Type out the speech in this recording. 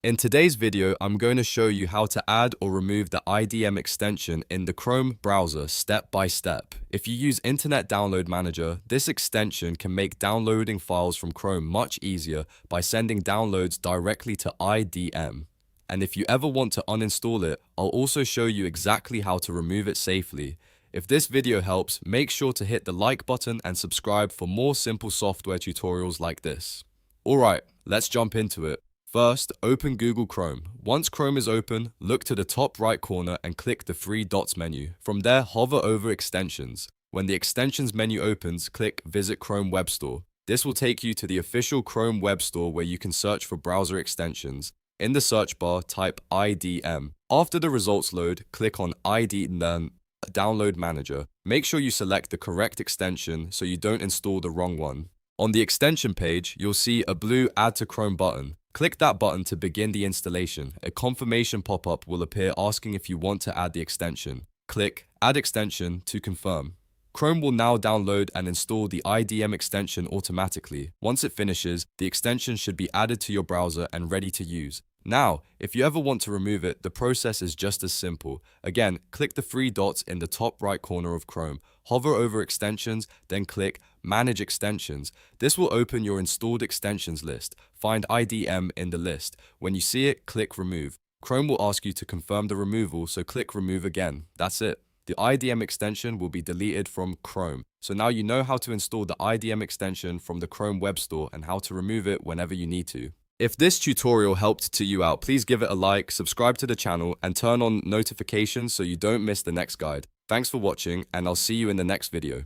In today's video, I'm going to show you how to add or remove the IDM extension in the Chrome browser step by step. If you use Internet Download Manager, this extension can make downloading files from Chrome much easier by sending downloads directly to IDM. And if you ever want to uninstall it, I'll also show you exactly how to remove it safely. If this video helps, make sure to hit the like button and subscribe for more simple software tutorials like this. Alright, let's jump into it. First, open Google Chrome. Once Chrome is open, look to the top right corner and click the three dots menu. From there, hover over Extensions. When the Extensions menu opens, click Visit Chrome Web Store. This will take you to the official Chrome Web Store where you can search for browser extensions. In the search bar, type IDM. After the results load, click on IDM Download Manager. Make sure you select the correct extension so you don't install the wrong one. On the extension page, you'll see a blue Add to Chrome button. Click that button to begin the installation. A confirmation pop-up will appear asking if you want to add the extension. Click Add Extension to confirm. Chrome will now download and install the IDM extension automatically. Once it finishes, the extension should be added to your browser and ready to use. Now, if you ever want to remove it, the process is just as simple. Again, click the three dots in the top right corner of Chrome. Hover over Extensions, then click Manage Extensions. This will open your installed extensions list. Find IDM in the list. When you see it, click Remove. Chrome will ask you to confirm the removal, so click Remove again. That's it. The IDM extension will be deleted from Chrome. So now you know how to install the IDM extension from the Chrome Web Store and how to remove it whenever you need to. If this tutorial helped to you out, please give it a like, subscribe to the channel, and turn on notifications so you don't miss the next guide. Thanks for watching, and I'll see you in the next video.